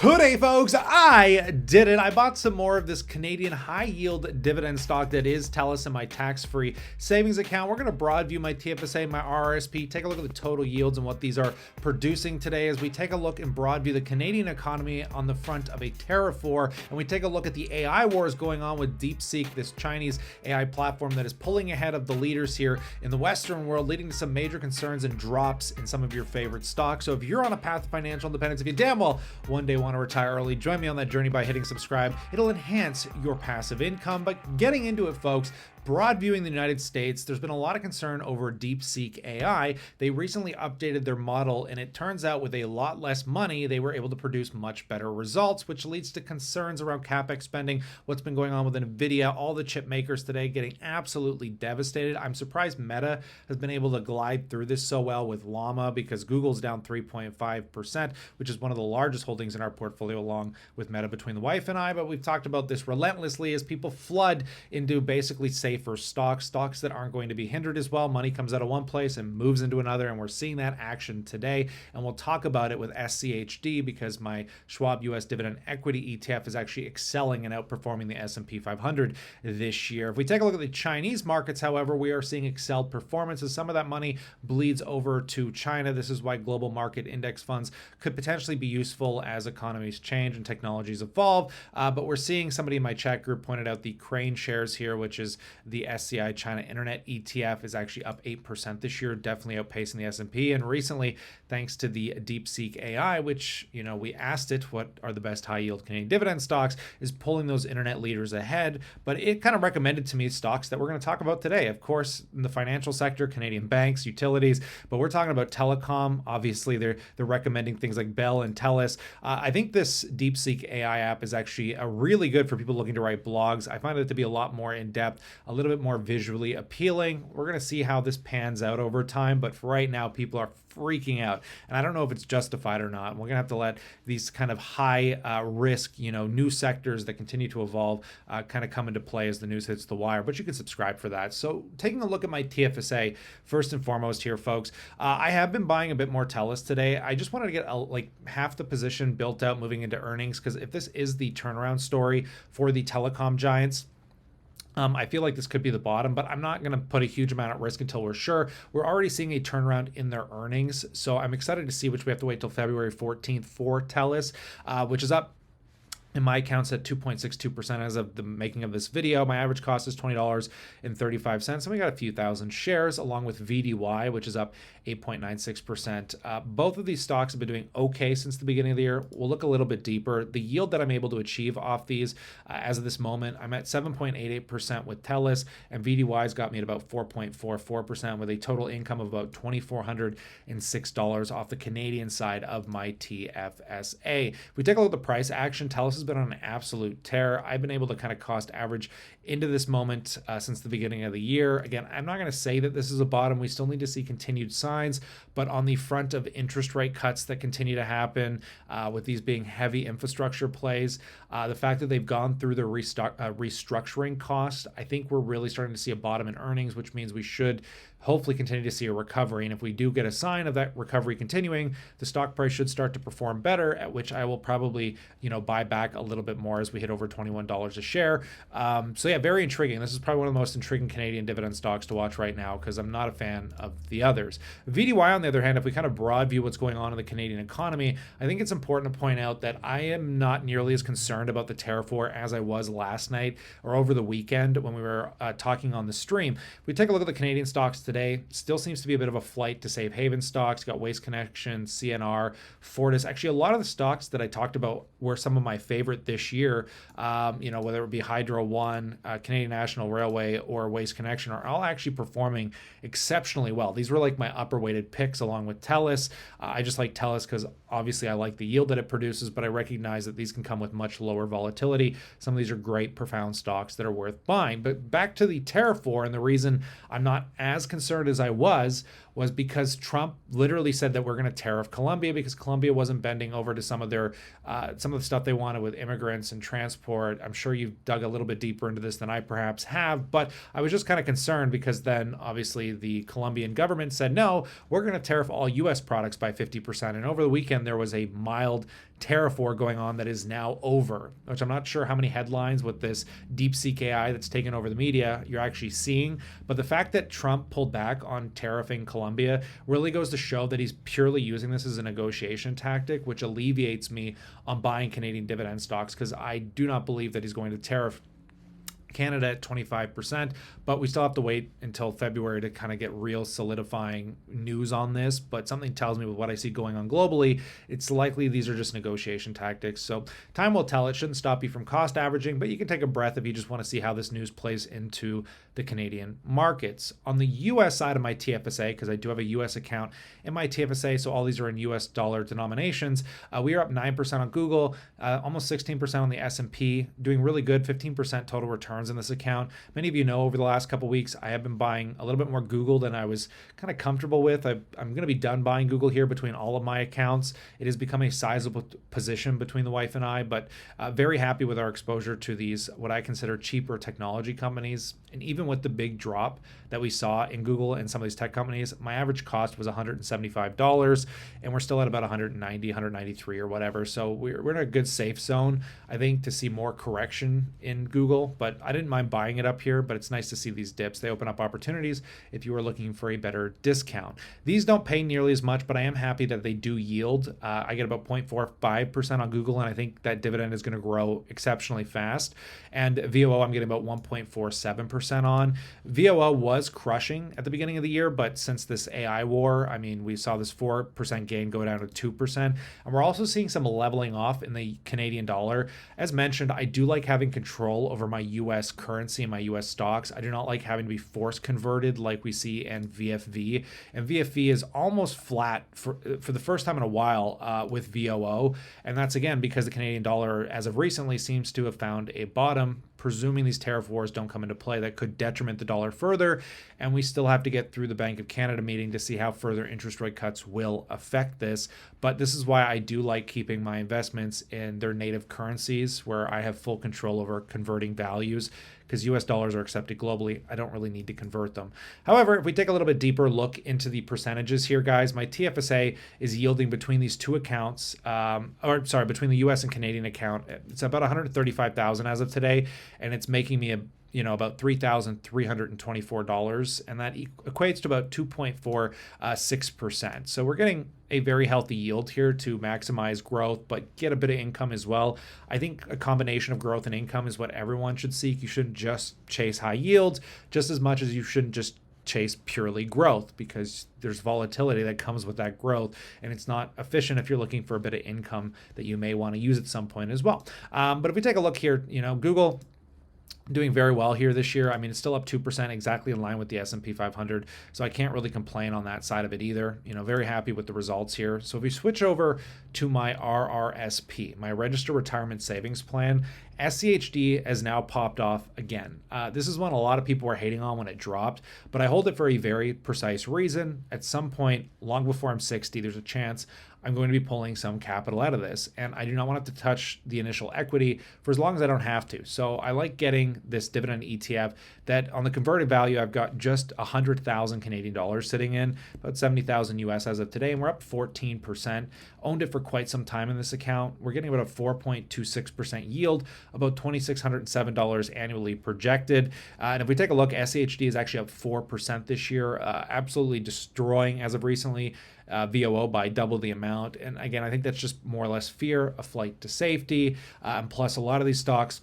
Today, folks, I did it. I bought some more of this Canadian high-yield dividend stock that is Telus in my tax-free savings account. We're going to broad view my TFSA, my RRSP, take a look at the total yields and what these are producing today as we take a look and broad view the Canadian economy on the front of a tariff war, and we take a look at the AI wars going on with Deepseek, this Chinese AI platform that is pulling ahead of the leaders here in the Western world, leading to some major concerns and drops in some of your favorite stocks. So if you're on a path to financial independence, if you damn well one day want to retire early, join me on that journey by hitting subscribe. It'll enhance your passive income. But getting into it, folks, broad viewing the United States, there's been a lot of concern over Deepseek AI. They recently updated their model, and it turns out with a lot less money, they were able to produce much better results, which leads to concerns around CapEx spending, what's been going on with NVIDIA, all the chip makers today getting absolutely devastated. I'm surprised Meta has been able to glide through this so well with Llama, because Google's down 3.5%, which is one of the largest holdings in our portfolio along with Meta between the wife and I. But we've talked about this relentlessly as people flood into basically safer stocks that aren't going to be hindered as well. Money comes out of one place and moves into another, and we're seeing that action today. And we'll talk about it with SCHD because my Schwab US Dividend Equity ETF is actually excelling and outperforming the S&P 500 this year. If we take a look at the Chinese markets, however, we are seeing excelled performance as some of that money bleeds over to China. This is why global market index funds could potentially be useful as economies change and technologies evolve. But we're seeing somebody in my chat group pointed out the Crane shares here, which is the SCI China Internet ETF, is actually up 8% this year, definitely outpacing the S&P. And recently, thanks to the Deepseek AI, which, you know, we asked it what are the best high yield Canadian dividend stocks, is pulling those internet leaders ahead. But it kind of recommended to me stocks that we're going to talk about today. Of course, in the financial sector, Canadian banks, utilities, but we're talking about telecom. Obviously, they're recommending things like Bell and Telus. I think this Deepseek AI app is actually really good for people looking to write blogs. I find it to be a lot more in depth, a little bit more visually appealing. We're going to see how this pans out over time, but for right now, people are freaking out, and I don't know if it's justified or not. We're gonna have to let these kind of high risk, new sectors that continue to evolve kind of come into play as the news hits the wire, but you can subscribe for that. So taking a look at my TFSA first and foremost here, folks, I have been buying a bit more Telus today. I just wanted to get like half the position built out moving into earnings, because if this is the turnaround story for the telecom giants, I feel like this could be the bottom, but I'm not going to put a huge amount at risk until we're sure. We're already seeing a turnaround in their earnings, so I'm excited to see, which we have to wait till February 14th for Telus, which is up in my accounts at 2.62% as of the making of this video. My average cost is $20.35, and we got a few thousand shares, along with VDY, which is up 8.96%. Both of these stocks have been doing okay since the beginning of the year. We'll look a little bit deeper. The yield that I'm able to achieve off these as of this moment, I'm at 7.88% with Telus, and VDY's got me at about 4.44% with a total income of about $2,406 off the Canadian side of my TFSA. If we take a look at the price action, Telus has been on an absolute tear. I've been able to kind of cost average into this moment since the beginning of the year. Again, I'm not going to say that this is a bottom. We still need to see continued signs, but on the front of interest rate cuts that continue to happen, with these being heavy infrastructure plays, the fact that they've gone through the restructuring cost, I think we're really starting to see a bottom in earnings, which means we should hopefully continue to see a recovery. And if we do get a sign of that recovery continuing, the stock price should start to perform better, at which I will probably, buy back a little bit more as we hit over $21 a share. So yeah, very intriguing. This is probably one of the most intriguing Canadian dividend stocks to watch right now, because I'm not a fan of the others. VDY, on the other hand, if we kind of broad view what's going on in the Canadian economy, I think it's important to point out that I am not nearly as concerned about the tariff war as I was last night or over the weekend when we were talking on the stream. If we take a look at the Canadian stocks today, still seems to be a bit of a flight to safe haven stocks. You got Waste Connection, CNR, Fortis. Actually, a lot of the stocks that I talked about were some of my favorite this year, whether it be Hydro One, Canadian National Railway, or Waste Connection, are all actually performing exceptionally well. These were like my upper weighted picks along with Telus. I just like Telus because obviously I like the yield that it produces, but I recognize that these can come with much lower volatility. Some of these are great, profound stocks that are worth buying. But back to the tariff war, and the reason I'm not as concerned as I was because Trump literally said that we're going to tariff Colombia because Colombia wasn't bending over to some of the stuff they wanted with immigrants and transport. I'm sure you've dug a little bit deeper into this than I perhaps have, but I was just kind of concerned because then obviously the Colombian government said, no, we're going to tariff all U.S. products by 50%. And over the weekend, there was a mild tariff war going on that is now over, which I'm not sure how many headlines with this Deepseek AI that's taken over the media you're actually seeing. But the fact that Trump pulled back on tariffing Colombia really goes to show that he's purely using this as a negotiation tactic, which alleviates me on buying Canadian dividend stocks, because I do not believe that he's going to tariff Canada at 25%, but we still have to wait until February to kind of get real solidifying news on this. But something tells me with what I see going on globally, it's likely these are just negotiation tactics. So time will tell. It shouldn't stop you from cost averaging, but you can take a breath if you just want to see how this news plays into the Canadian markets. On the US side of my TFSA, because I do have a US account in my TFSA, so all these are in US dollar denominations, we are up 9% on Google, almost 16% on the S&P, doing really good, 15% total return in this account. Many of you know over the last couple weeks, I have been buying a little bit more Google than I was kind of comfortable with. I'm going to be done buying Google here between all of my accounts. It has become a sizable position between the wife and I, but very happy with our exposure to these, what I consider cheaper technology companies. And even with the big drop that we saw in Google and some of these tech companies, my average cost was $175, and we're still at about 190, 193 or whatever. So we're in a good safe zone, I think, to see more correction in Google, but I didn't mind buying it up here, but it's nice to see these dips. They open up opportunities if you are looking for a better discount. These don't pay nearly as much, but I am happy that they do yield. I get about 0.45% on Google, and I think that dividend is going to grow exceptionally fast. And VOO, I'm getting about 1.47% on. VOO was crushing at the beginning of the year, but since this AI war, I mean, we saw this 4% gain go down to 2%. And we're also seeing some leveling off in the Canadian dollar. As mentioned, I do like having control over my US currency and my US stocks. I do not like having to be force converted like we see in VFV. And VFV is almost flat for the first time in a while with VOO. And that's again because the Canadian dollar, as of recently, seems to have found a bottom. Presuming these tariff wars don't come into play, that could detriment the dollar further. And we still have to get through the Bank of Canada meeting to see how further interest rate cuts will affect this. But this is why I do like keeping my investments in their native currencies, where I have full control over converting values, because US dollars are accepted globally. I don't really need to convert them. However, if we take a little bit deeper look into the percentages here, guys, my TFSA is yielding between these two accounts, between the US and Canadian account. It's about 135,000 as of today, and it's making me about $3,324, and that equates to about 2.46%. So we're getting a very healthy yield here to maximize growth, but get a bit of income as well. I think a combination of growth and income is what everyone should seek. You shouldn't just chase high yields just as much as you shouldn't just chase purely growth, because there's volatility that comes with that growth, and it's not efficient if you're looking for a bit of income that you may want to use at some point as well. But if we take a look here, Google doing very well here this year. I mean, it's still up 2%, exactly in line with the S&P 500. So I can't really complain on that side of it either. Very happy with the results here. So if we switch over to my RRSP, my Registered Retirement Savings Plan, SCHD has now popped off again. This is one a lot of people were hating on when it dropped, but I hold it for a very precise reason. At some point, long before I'm 60, there's a chance I'm going to be pulling some capital out of this, and I do not want it to touch the initial equity for as long as I don't have to. So I like getting this dividend ETF that on the converted value, I've got just 100,000 Canadian dollars sitting in, about 70,000 US as of today, and we're up 14%. Owned it for quite some time in this account. We're getting about a 4.26% yield, about $2,607 annually projected. And if we take a look, SCHD is actually up 4% this year, absolutely destroying as of recently. VOO by double the amount. And again, I think that's just more or less fear, a flight to safety. And plus, a lot of these stocks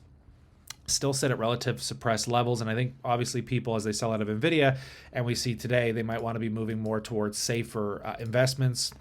still sit at relative suppressed levels. And I think obviously people, as they sell out of NVIDIA, and we see today, they might want to be moving more towards safer investments.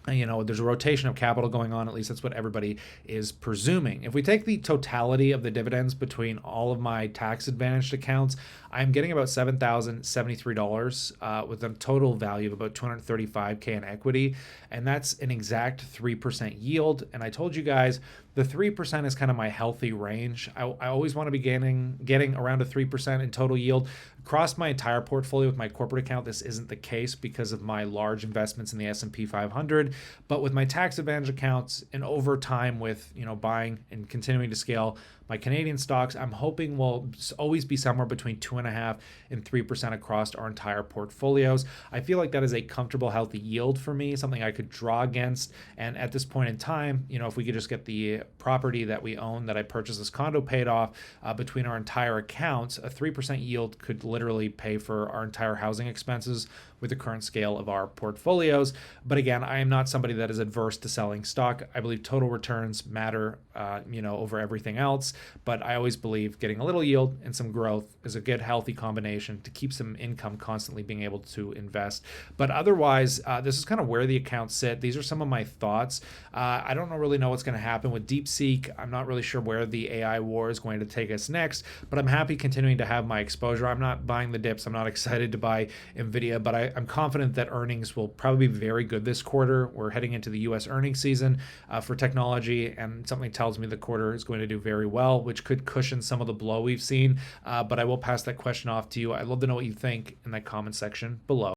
There's a rotation of capital going on. At least that's what everybody is presuming. If we take the totality of the dividends between all of my tax advantaged accounts, I'm getting about $7,073 with a total value of about $235K in equity. And that's an exact 3% yield. And I told you guys, the 3% is kind of my healthy range. I always want to be getting around a 3% in total yield. Across my entire portfolio with my corporate account, this isn't the case because of my large investments in the S&P 500. But with my tax advantage accounts and over time with buying and continuing to scale my Canadian stocks, I'm hoping will always be somewhere between 2.5 4.5%, and 3% across our entire portfolios. I feel like that is a comfortable, healthy yield for me, something I could draw against. And at this point in time, if we could just get the property that we own, that I purchased this condo, paid off between our entire accounts, a 3% yield could literally pay for our entire housing expenses with the current scale of our portfolios. But again, I am not somebody that is adverse to selling stock. I believe total returns matter, over everything else. But I always believe getting a little yield and some growth is a good, healthy combination to keep some income constantly being able to invest. But otherwise, this is kind of where the accounts sit. These are some of my thoughts. I don't really know what's going to happen with Deepseek. I'm not really sure where the AI war is going to take us next, but I'm happy continuing to have my exposure. I'm not buying the dips. I'm not excited to buy NVIDIA, but I'm confident that earnings will probably be very good this quarter. We're heading into the US earnings season for technology, and something tells me the quarter is going to do very well, which could cushion some of the blow we've seen. But I will pass that question off to you. I'd love to know what you think in that comment section below.